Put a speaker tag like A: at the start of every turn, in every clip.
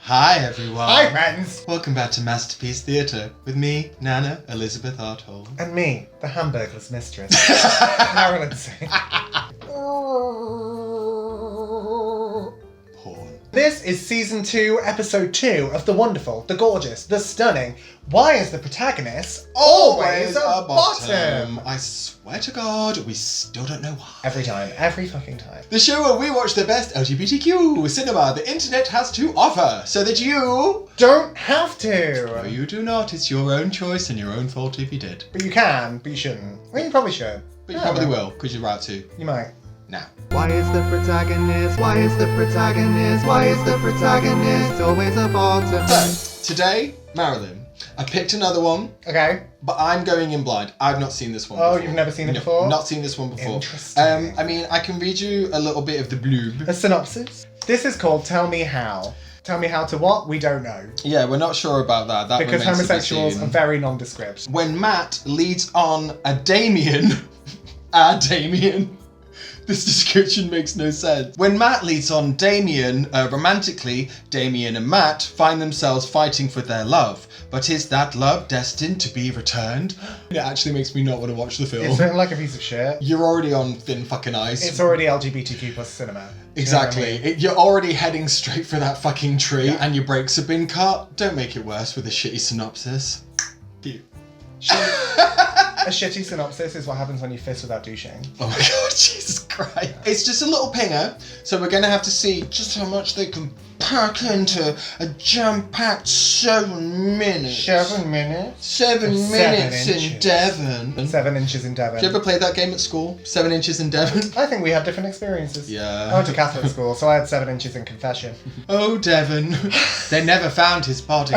A: Hi everyone.
B: Hi friends.
A: Welcome back to Masterpiece Theatre with me, Nana Elizabeth Arthold.
B: And me, the Hamburglar's mistress, Marilyn.
A: Porn.
B: This is season 2, episode 2 of the wonderful, the gorgeous, the stunning. Why is the protagonist always a bottom?
A: I swear to God, we still don't know why.
B: Every time, every fucking time.
A: The show where we watch the best LGBTQ cinema the internet has to offer, so that you
B: Don't have to.
A: No, you do not. It's your own choice and your own fault if you did.
B: But you can, but you shouldn't. Well, you probably should.
A: But you probably will, because you're right to.
B: You might.
A: Now.
C: Why is the protagonist? Why is the protagonist? Why is the protagonist always a bottom?
A: So, today, Marilyn, I picked another one,
B: Okay.
A: but I'm going in blind. I've not seen this one before.
B: Oh, you've never seen it before?
A: Not seen this one before.
B: Interesting.
A: I mean, I can read you a little bit of the blurb.
B: A synopsis. This is called Tell Me How. Tell me how to what? We don't know.
A: Yeah, we're not sure about that. That
B: Because
A: remains to be
B: homosexuals
A: seen.
B: are very nondescript.
A: When Matt leads on a Damien, Damien. This description makes no sense. When Matt leads on Damien romantically, Damien and Matt find themselves fighting for their love. But is that love destined to be returned? It actually makes me not want to watch the film.
B: It's written like a piece of shit.
A: You're already on thin fucking ice.
B: It's already LGBTQ plus cinema.
A: Exactly.
B: You know what I mean?
A: You're already heading straight for that fucking tree
B: Yeah.
A: and your brakes have been cut. Don't make it worse with a shitty synopsis. Cute.
B: A shitty synopsis is what happens when you fist without douching.
A: Oh my god, Jesus Christ. It's just a little pinger, so we're going to have to see just how much they can pack into a jam-packed 7 minutes.
B: 7 minutes?
A: 7 minutes in
B: inches.
A: Devon.
B: 7 inches in Devon.
A: Did you ever play that game at school? 7 inches in Devon?
B: I think we have different experiences.
A: Yeah.
B: I went to Catholic school, so I had 7 inches in confession.
A: Oh, Devon. They never found his body.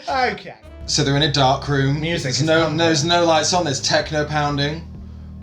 B: Okay.
A: So they're in a dark room.
B: Music is
A: there's no lights on, there's techno pounding.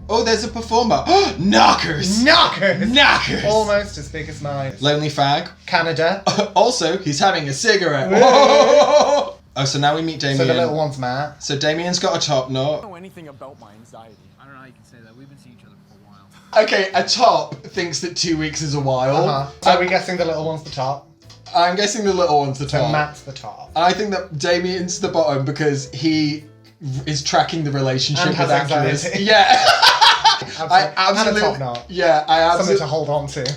A: Oh, there's a performer. Knockers!
B: Knockers!
A: Knockers!
B: Almost as big as mine.
A: Lonely fag.
B: Canada.
A: Also, he's having a cigarette.
B: Whoa.
A: Oh, so now we meet Damien.
B: So the little one's Matt.
A: So Damien's got a top knot.
D: I don't know anything about my anxiety. I don't know how you can say that. We've been seeing each other for a while.
A: Okay, a top thinks that 2 weeks is a while.
B: Uh-huh. So are we guessing the little one's the top?
A: I'm guessing the little one's the
B: So
A: top.
B: Matt's the top.
A: I think that Damien's the bottom because he is tracking the relationship
B: And has
A: with actors.
B: anxiety.
A: Yeah. I
B: And a
A: absolutely.
B: top knot.
A: Yeah, I
B: Something
A: absolutely.
B: to hold on to.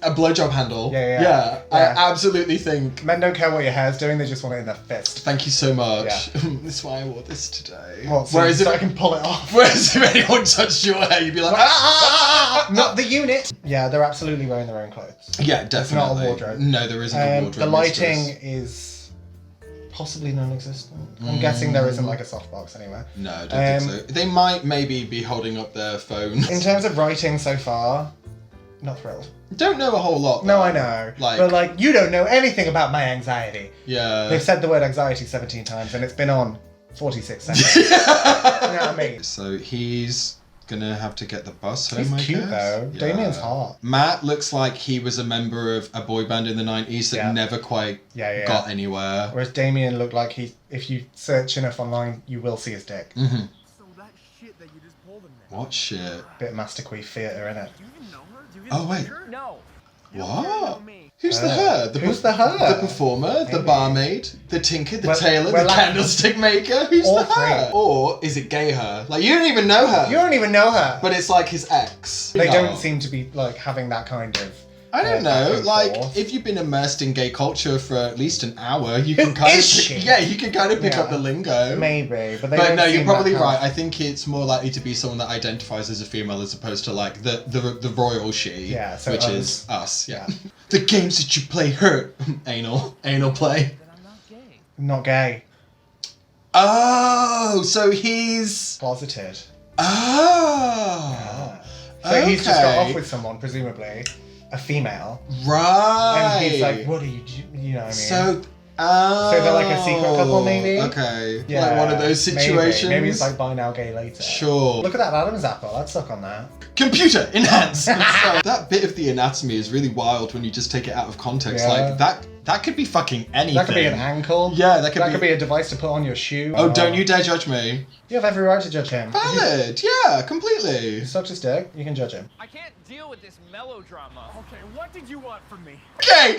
A: A blowjob handle.
B: Yeah.
A: I absolutely think.
B: Men don't care what your hair's doing, they just want it in their fist.
A: Thank you so much.
B: Yeah.
A: That's why I wore this today.
B: What, so,
A: Whereas
B: so
A: if
B: I can pull it off.
A: Whereas if anyone touched your hair, you'd be like,
B: Not the unit. Yeah, they're absolutely wearing their own clothes.
A: Yeah, definitely.
B: It's not a wardrobe.
A: No, there isn't a wardrobe.
B: The lighting
A: mistress.
B: is possibly non-existent. I'm guessing there isn't like a softbox anywhere.
A: No, I don't think so. They might maybe be holding up their phone.
B: In terms of writing so far, not thrilled.
A: Don't know a whole lot.
B: No,
A: though.
B: I know.
A: Like-
B: But like, you don't know anything about my anxiety.
A: Yeah.
B: They've said the word anxiety 17 times and it's been on 46 seconds. You know what I mean?
A: So he's gonna have to get the bus home.
B: He's
A: I
B: cute
A: guess.
B: though.
A: Yeah.
B: Damien's hot.
A: Matt looks like he was a member of a boy band in the 90s that
B: Yeah.
A: never quite
B: Yeah.
A: got anywhere.
B: Whereas Damien looked like if you search enough online, you will see his dick.
A: Hmm.
D: So that shit that you just pulled in there.
A: What shit?
B: Bit of masterqueef theatre, innit?
D: Do you even know her? Do you
A: Oh,
D: even
A: wait.
D: like her? No.
A: What? Who's the
B: Uh,
A: her?
B: who's the her?
A: The performer, the
B: Maybe.
A: barmaid, the tinker, the
B: Well-
A: tailor,
B: well,
A: the
B: like-
A: candlestick maker. Who's
B: all
A: the her?
B: three.
A: Or is it gay her? Like you don't even know her.
B: You don't even know her.
A: But it's like his ex.
B: They
A: No.
B: don't seem to be like having that kind of.
A: I don't
B: back
A: know.
B: and
A: Like,
B: forth.
A: if you've been immersed in gay culture for at least an hour, you
B: Who
A: can kind
B: is
A: of
B: she?
A: you can kind of pick
B: Yeah.
A: up the lingo.
B: Maybe, but they
A: But
B: don't
A: no, you're
B: seem
A: probably
B: that kind
A: right.
B: of-
A: I think it's more likely to be someone that identifies as a female as opposed to like the royal she,
B: Yeah, so
A: which
B: us.
A: is us. Yeah. The games that you play hurt. Anal play.
D: Then I'm not gay.
B: Not gay.
A: Oh, so he's
B: Closeted.
A: oh.
B: So he's just got
A: Okay.
B: off with someone, presumably a female,
A: Right.
B: and he's like, "What are you? You know what I mean?"
A: So.
B: So they're like a secret couple, maybe?
A: Okay. Like one of those situations.
B: Maybe it's like buy now, gay later.
A: Sure.
B: Look at that Adam's apple. I'd suck on that.
A: Computer enhance. So that bit of the anatomy is really wild when you just take it out of context.
B: Yeah.
A: Like that could be fucking anything.
B: That could be an ankle.
A: Yeah, that could be
B: a device to put on your shoe.
A: Oh, don't you dare judge me.
B: You have every right to judge him.
A: Valid. Yeah, completely.
B: He sucks his dick. You can judge him.
E: I can't deal with this melodrama.
D: Okay, what did you want from me?
A: Okay.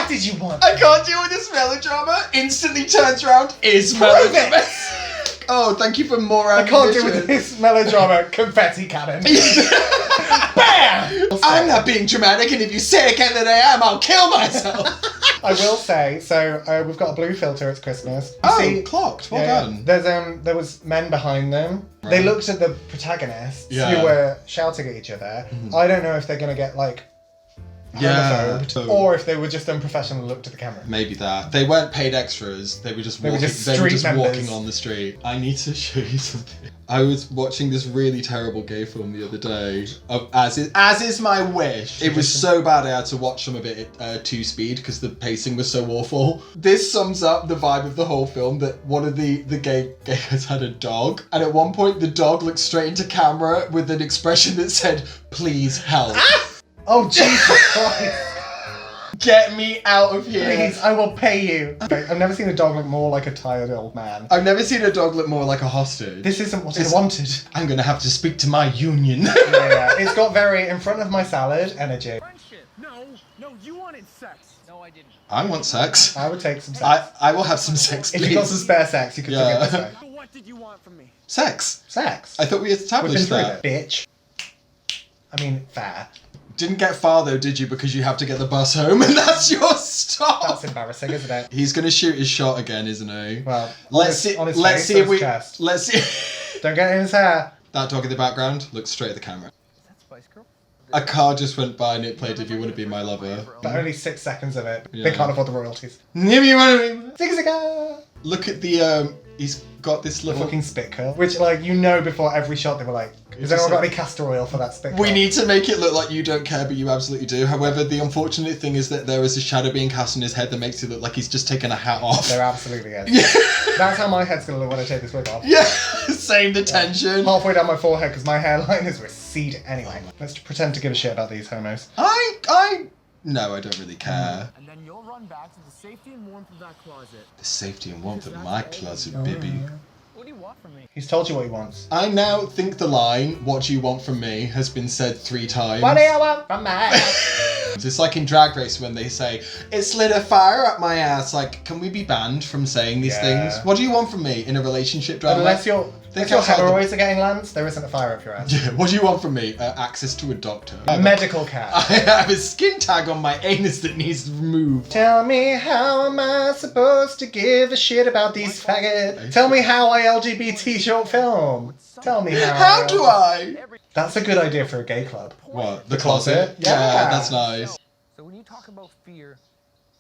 B: did you want?
A: I can't deal with this melodrama. Instantly turns around, is
B: Prove it.
A: melodrama. Oh, thank you for more
B: I can't deal
A: ammunition.
B: with this melodrama. Confetti cannon. Bam!
A: I'm not being dramatic, and if you say again that I am, I'll kill myself.
B: I will say, so we've got a blue filter, it's Christmas. You
A: Oh, clocked. Well done.
B: There was men behind them.
A: Right.
B: They looked at the protagonists
A: Yeah.
B: who were shouting at each other. I don't know if they're going to get, like,
A: Yeah.
B: homophobed, or if they were just unprofessional and looked at the camera.
A: Maybe that. They weren't paid extras. They were just
B: They were
A: walking,
B: just
A: they were
B: street
A: just
B: members.
A: walking on the street. I need to show you something. I was watching this really terrible gay film the other day. As is my wish. It was so bad I had to watch some of it at 2 speed because the pacing was so awful. This sums up the vibe of the whole film, that one of the gay guys had a dog, and at one point the dog looked straight into camera with an expression that said, "Please help."
B: Oh, Jesus Christ.
A: Get me out of here.
B: Please, I will pay you. I've never seen a dog look more like a tired old man.
A: I've never seen a dog look more like a hostage.
B: This isn't what I wanted.
A: I'm gonna have to speak to my union.
B: Yeah, it's got very in front of my salad energy.
D: Friendship. No, you wanted sex. No, I didn't.
A: I want sex.
B: I would take some sex.
A: I will have some sex,
B: If
A: please.
B: you got some spare sex, you could take it this way.
D: So what did you want from me?
A: Sex.
B: Sex.
A: I thought we
B: We've been
A: established
B: through
A: that.
B: it, bitch. I mean, fair.
A: Didn't get far though, did you? Because you have to get the bus home, and that's your stop.
B: That's embarrassing, isn't it?
A: He's gonna shoot his shot again, isn't he?
B: Well,
A: let's
B: on his
A: Let's
B: face,
A: see if
B: on
A: we.
B: his chest.
A: Let's see.
B: Don't get in his hair.
A: That dog in the background looks straight at the camera.
D: Is that Spice Girl?
A: A car just went by and it played "If You Want to Be My Lover."
B: But only 6 seconds of it.
A: Yeah.
B: They can't afford the royalties.
A: If you want to be.
B: Zigga.
A: Look at the He's got this
B: The
A: little.
B: fucking spit curl. Which, like, you know before every shot they were like, has anyone got any castor oil for that spit curl?
A: We need to make it look like you don't care, but you absolutely do. However, the unfortunate thing is that there is a shadow being cast on his head that makes it look like he's just taken a hat off.
B: There absolutely is.
A: Yeah.
B: That's how my head's gonna look when I take this wig off.
A: Yeah, same the tension.
B: Halfway down my forehead because my hairline is receding. Anyway, let's pretend to give a shit about these homos.
A: No, I don't really care.
D: And then you'll run back to the safety and warmth of that closet.
A: The safety and warmth of my closet, baby.
D: What do you want from me?
B: He's told you what he wants.
A: I now think the line, "What do you want from me?" has been said 3 times.
B: What do you want from me?
A: It's like in Drag Race when they say, "It's lit a fire up my ass." Like, can we be banned from saying these
B: Yeah.
A: things? What do you want from me in a relationship drama?
B: Unless your
A: Think
B: if your
A: outside the-
B: hemorrhoids are getting lands, there isn't a fire up your ass.
A: Yeah, what do you want from me? Access to a doctor.
B: Medical care.
A: I have a skin tag on my anus that needs removed.
B: Tell me how am I supposed to give a shit about these faggots? Tell me how I LGBT short film. Tell me how.
A: How do I?
B: That's a good idea for a gay club.
A: What?
B: The closet?
A: Yeah,
B: Yeah.
A: that's nice.
D: So when you talk about fear,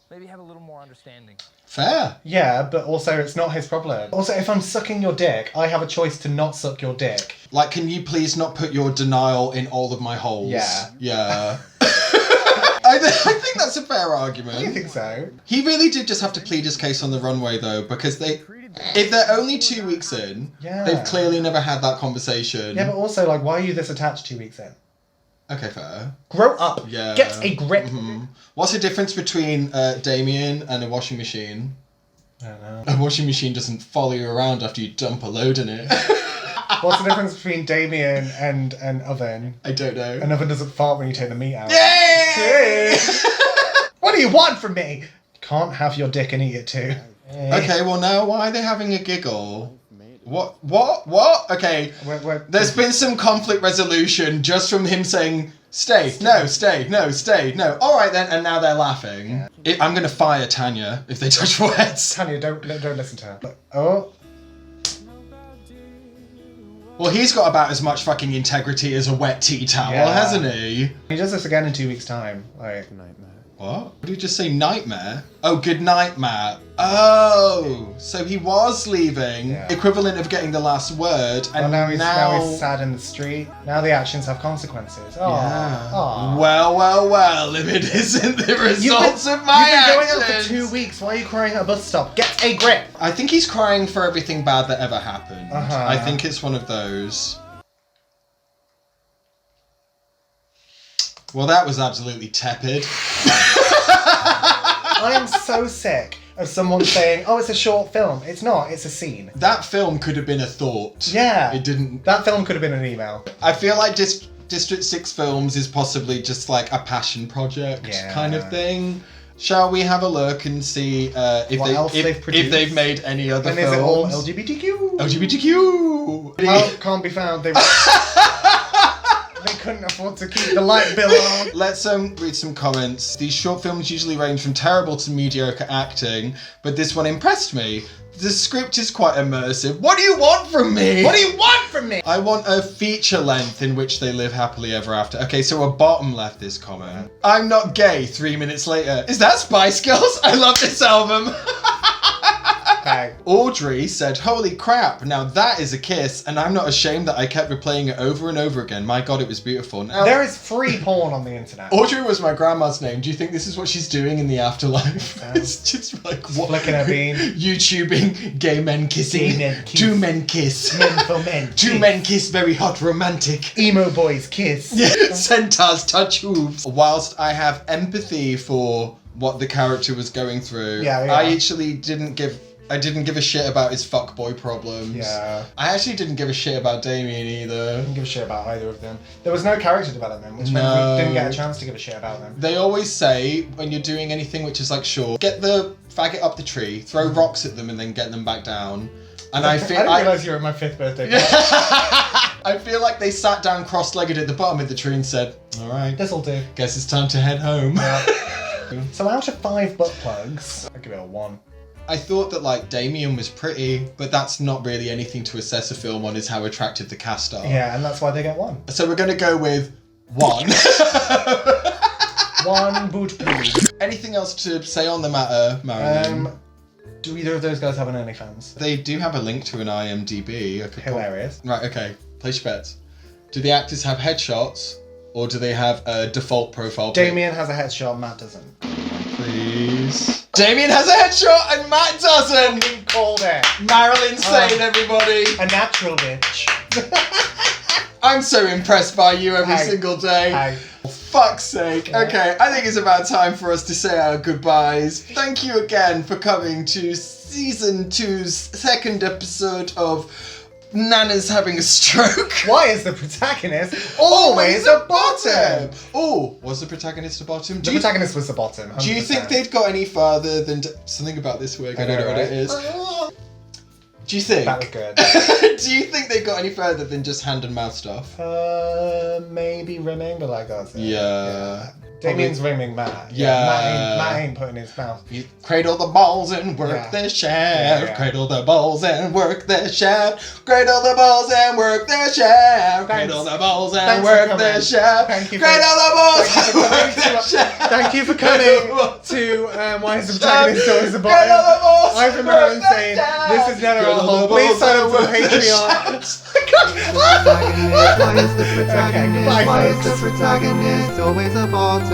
D: maybe have a little more understanding.
A: Fair.
B: Yeah, but also it's not his problem. Also, if I'm sucking your dick, I have a choice to not suck your dick.
A: Like, can you please not put your denial in all of my holes?
B: Yeah.
A: Yeah. I think that's a fair
B: I
A: argument.
B: think so.
A: He really did just have to plead his case on the runway, though, because if they're only 2 weeks in,
B: Yeah.
A: they've clearly never had that conversation.
B: Yeah, but also, like, why are you this attached 2 weeks in?
A: Okay, fair.
B: Grow up.
A: Yeah.
B: Get a grip.
A: Mhm. What's the difference between Damien and a washing machine?
B: I don't know.
A: A washing machine doesn't follow you around after you dump a load in it.
B: What's the difference between Damien and an oven?
A: I don't know.
B: An oven doesn't fart when you take the meat out.
A: Yay!
B: What do you want from me? Can't have your dick and eat it too.
A: Okay, well now why are they having a giggle? What? Okay, there's been some conflict resolution just from him saying, stay, no, stay, no, stay, no. Alright then, and now they're laughing. I'm gonna fire Tanya if they touch foreheads.
B: Tanya, don't listen to her. Oh.
A: Well, he's got about as much fucking integrity as a wet tea towel,
B: Yeah.
A: hasn't he?
B: He does this again in 2 weeks' time. Like,
A: What? Did you just say nightmare? Oh, good night, Matt. Oh, so he was leaving.
B: Yeah.
A: Equivalent of getting the last word. And
B: well, now he's sad in the street. Now the actions have consequences. Oh,
A: Yeah.
B: oh.
A: Well, if it isn't the results of my
B: You've been going
A: actions.
B: out for 2 weeks. Why are you crying at a bus stop? Get a grip.
A: I think he's crying for everything bad that ever happened.
B: Uh-huh.
A: I think it's one of those. Well, that was absolutely tepid.
B: I am so sick of someone saying, oh, it's a short film. It's not. It's a scene.
A: That film could have been a thought.
B: Yeah.
A: It didn't.
B: That film could have been an email.
A: I feel like District 6 Films is possibly just like a passion project
B: Yeah.
A: kind of thing. Shall we have a look and see
B: What else they've
A: if
B: produced?
A: they've made any other
B: And
A: films?
B: is it all LGBTQ?
A: LGBTQ!
B: Well, can't be found. They couldn't afford to keep the light bill on.
A: Let's read some comments. These short films usually range from terrible to mediocre acting, but this one impressed me. The script is quite immersive. What do you want from me?
B: What do you want from me?
A: I want a feature length in which they live happily ever after. Okay, so a bottom left this comment. I'm not gay 3 minutes later. Is that Spice Girls? I love this album.
B: Okay.
A: Audrey said, holy crap, now that is a kiss, and I'm not ashamed that I kept replaying it over and over again. My god, it was beautiful. Now,
B: There is free porn on the internet.
A: Audrey was my grandma's name. Do you think this is what she's doing in the afterlife?
B: Yeah.
A: It's just like what?
B: Flicking her bean.
A: YouTubing gay men kissing.
B: Gay men kiss.
A: Two men kiss.
B: Men for men.
A: Two
B: kiss.
A: men kiss, very hot, romantic.
B: Emo boys kiss.
A: Centaurs touch hooves. Whilst I have empathy for what the character was going through,
B: Yeah.
A: I actually didn't give a shit about his fuckboy problems.
B: Yeah.
A: I actually didn't give a shit about Damien either.
B: Didn't give a shit about either of them. There was no character development, which meant
A: No.
B: we didn't get a chance to give a shit about them.
A: They always say when you're doing anything which is like, sure, get the faggot up the tree, throw rocks at them, and then get them back down. And I feel
B: I didn't realise you were at my 5th birthday.
A: I feel like they sat down cross-legged at the bottom of the tree and said, all right,
B: This'll do.
A: guess it's time to head home.
B: Yeah. So out of 5 butt plugs, I'd give it a 1.
A: I thought that like Damien was pretty, but that's not really anything to assess a film on, is how attractive the cast are.
B: Yeah, and that's why they get 1.
A: So we're gonna go with 1.
B: 1 boot please.
A: Anything else to say on the matter, Marilyn?
B: Do either of those guys have an OnlyFans?
A: They do have a link to an IMDb. I could
B: Hilarious.
A: Right, okay. Place your bets. Do the actors have headshots, or do they have a default profile pic?
B: Damien has a headshot, Matt doesn't.
A: Please. Damien has a headshot and Matt doesn't!
B: We called it.
A: Marilyn Sane, everybody!
B: A natural bitch.
A: I'm so impressed by you every
B: Hey.
A: single day.
B: Hey.
A: For fuck's sake.
B: Yeah.
A: Okay, I think it's about time for us to say our goodbyes. Thank you again for coming to season 2's second episode of Nana's having a stroke.
B: Why is the protagonist always a bottom?
A: Oh, was the protagonist a bottom?
B: The protagonist was the bottom. 100%.
A: Do you think they'd got any further than something about this wig? I don't know what it is. Do you think?
B: That was good.
A: Do you think they got any further than just hand and mouth stuff?
B: Maybe rimming, but like that's it.
A: Yeah.
B: Damien's rimming Matt.
A: Yeah.
B: Matt ain't putting his mouth.
A: You cradle the balls and work
B: Yeah.
A: the shaft.
B: Yeah.
A: Cradle the balls and work the shaft. Cradle the balls and work the shaft. Cradle the balls and
B: Thanks for
A: work
B: coming.
A: the shaft.
B: Thank you for-
A: Cradle the balls
B: Thank
A: and
B: you for
A: work
B: coming
A: the
B: to-
A: shaft.
B: Thank you for coming to Why is the Protagonist Always the
A: Cradle
B: Bottom?
A: the balls
B: I've been
A: and work
B: Marilyn
A: the
B: saying
A: shaft.
B: this is Nana
A: Cradle
B: Alcohol.
A: the
B: Please
A: balls
B: sign
A: and
B: up to
A: work the
B: Patreon.
A: shaft.
C: Protagonist, why is the protagonist?
B: Okay, goodbye,
C: Why is
B: folks.
C: the protagonist always a bottom?